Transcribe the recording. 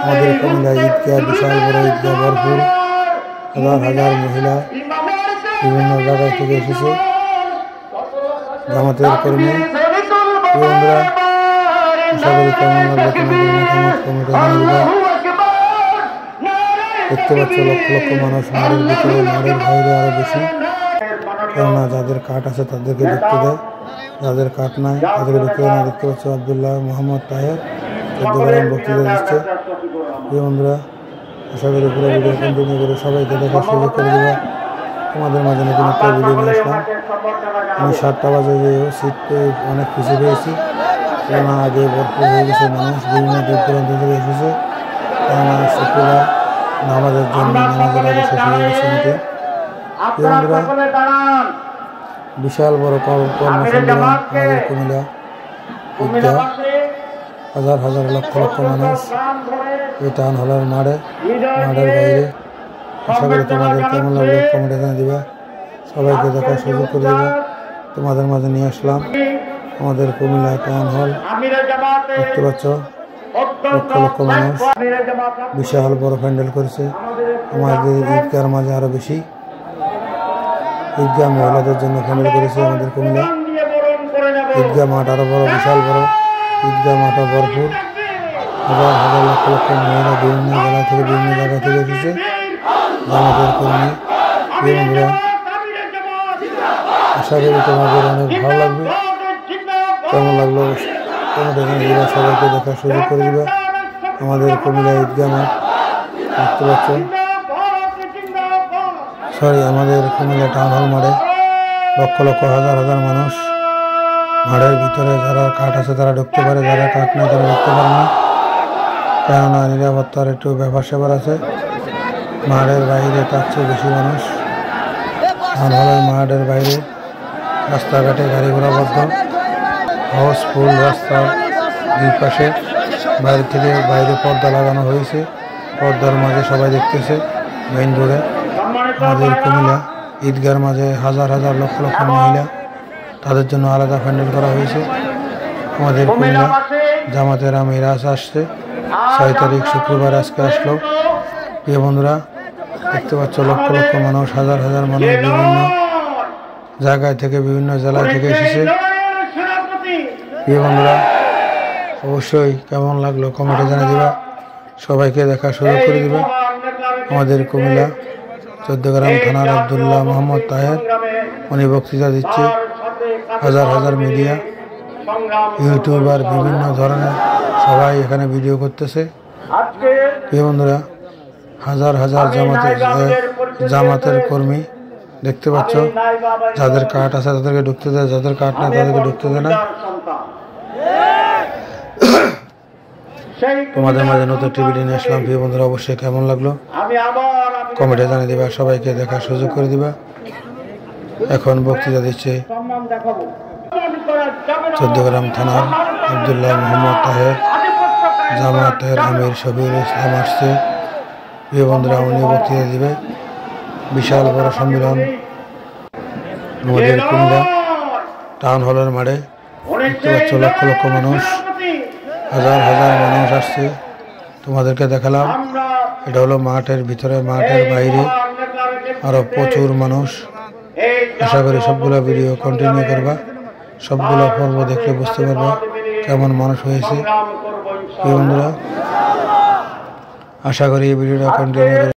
আমাদের কুমিল্লা ঈদগাহ বিশাল বড় ঈদগাহ, ভরপুর হাজার হাজার মহিলা বিভিন্ন জায়গায় থেকে এসেছে। জামাতের কর্মী বন্ধুরা, আশা করি কেমন লাগবে তোমাদের মতামত কমেন্টে জানাবে। দেখতে পাচ্ছ লক্ষ লক্ষ মানুষ মাঠের ভিতরে, মাঠের বাইরে আরো বেশি। কেননা যাদের কাঠ আছে তাদেরকে ঢুকতে দেয়, যাদের কাঠ নাই তাদেরকে ঢুকতে দেয় না। দেখতে পাচ্ছ আব্দুল্লাহ মোহাম্মদ তাহের চট্টগ্রাম বক্তৃতা দিচ্ছে। বন্ধুরা, আশা করি পুরো ভিডিও কন্টিনিউ করে সবাইকে দেখার সুযোগ করে দেওয়া। তোমাদের মাঝে নতুন একটা ভিডিও নিয়ে আসলাম। আমি 7টা বাজে যেও সিট পেয়ে অনেক খুশি পেয়েছি, কেননা আগে ভরপুর হয়ে গেছে মানুষ, বিভিন্ন দূর দূরান্ত থেকে এসেছে। কেননা শুক্রবার নামাজের জন্য নামাজের আগে শেষ হয়ে গেছে মিটিং। বন্ধুরা, বিশাল বড় কর্মসংগ্রাম আমাদের কুমিল্লা ঈদগাহ, হাজার হাজার লক্ষ লক্ষ মানুষ এই টাউন হলের মাঠের বাইরে। আশা করি তোমাদের কেমন লাগবে কমেন্টে জানিয়ে দিবা, সবাইকে দেখার সুযোগ করে দেবা। তোমাদের মাঝে নিয়ে আসলাম আমাদের কুমিল্লা টাউন হল। দেখতে পাচ্ছ লক্ষ লক্ষ মানুষ, বিশাল বড় প্যান্ডেল করেছে। আমাদের ঈদগার মাঝে আরো বেশি ঈদগাহ মহিলাদের জন্য প্যান্ডেল করেছে আমাদের কুমিল্লা। ঈদগাহ মাঠ আরো বড়, বিশাল বড় ঈদগাহ মাঠও ভরপুর, হাজার হাজার লক্ষ লক্ষ মহিলা বিভিন্ন জেলা থেকে বিভিন্ন জায়গা থেকে এসেছে। আমাদের কর্মী বন্ধুরা, আশা করি তোমাদের অনেক ভালো লাগবে। কেমন লাগলো তোমাদের দিবা, সবাইকে দেখার সুযোগ করে দিবা। আমাদের কুমিল্লা ঈদগাহ মাঠ দেখতে পাচ্ছ, আমাদের কুমিল্লা টাউন হল মাঠে লক্ষ লক্ষ হাজার হাজার মানুষ। মাঠের ভিতরে যারা কাঠ আছে তারা ঢুকতে পারে, যারা কাঠ নেই তারা ঢুকতে পারে না, কেননা নিরাপত্তার একটু ব্যাপার স্যাপার আছে। মাঠের বাইরে তার চেয়ে বেশি মানুষ। টাউন হলের মাঠের বাইরে রাস্তাঘাটে গাড়ি ঘোড়া বন্ধ, হাউসফুল রাস্তার দুই পাশে। বাইরে থেকে বাইরে পর্দা লাগানো হয়েছে, পর্দার মাঝে সবাই দেখতেছে মেইন রোডে। আমাদের কুমিল্লা ঈদগার মাঝে হাজার হাজার লক্ষ লক্ষ মহিলা, তাদের জন্য আলাদা প্যান্ডেল করা হয়েছে। আমাদের কুমিল্লা জামাতের আমির আসছে 6 তারিখ শুক্রবার, আজকে আসলো। প্রিয় বন্ধুরা, দেখতে পাচ্ছ লক্ষ লক্ষ মানুষ, হাজার হাজার মানুষ বিভিন্ন জায়গায় থেকে বিভিন্ন জেলায় থেকে এসেছে। প্রিয় বন্ধুরা, অবশ্যই কেমন লাগলো কমেন্টে জানিয়ে দিবা, সবাইকে দেখার সুযোগ করে দিবে। আমাদের কুমিল্লা চট্টগ্রাম থানার আব্দুল্লাহ মোহাম্মদ তাহের উনি বক্তৃতা দিচ্ছে। হাজার হাজার মিডিয়া, ইউটিউবার, বিভিন্ন ধরনের সবাই এখানে ভিডিও করতেছে। প্রিয় বন্ধুরা, হাজার হাজার জামাতের কর্মী দেখতে পাচ্ছ, যাদের কাঠ আছে তাদেরকে ঢুকতে দেয়, যাদের কাঠ নেই তাদেরকে ঢুকতে দেয় না। তোমাদের মাঝে নতুন টিভি নিয়ে আসলাম। প্রিয় বন্ধুরা, অবশ্যই কেমন লাগলো কমেন্টে জানিয়ে দিবা, সবাইকে দেখার সুযোগ করে দিবা। এখন বক্তৃতা দিচ্ছে চট্টগ্রাম থানার আব্দুল্লাহ মোহাম্মদ তাহের, জামাতের আমির শফিউল ইসলাম আসছে। প্রিয় বন্ধুরা, উনি বক্তৃতা দিবে। বিশাল বড় সম্মেলন আমাদের কুমিল্লা টাউন হলের মাঠে। দেখতে পাচ্ছ লক্ষ লক্ষ মানুষ, হাজার হাজার মানুষ আসছে। তোমাদেরকে দেখালাম, এটা হলো মাঠের ভিতরে, মাঠের বাইরে আরো প্রচুর মানুষ। আশা করি সবগুলো ভিডিও কন্টিনিউ করবা, সবগুলো পর্ব দেখলে বুঝতে পারবা কেমন মানুষ হয়েছে। বন্ধুরা, আশা করি এই ভিডিওটা কন্টিনিউ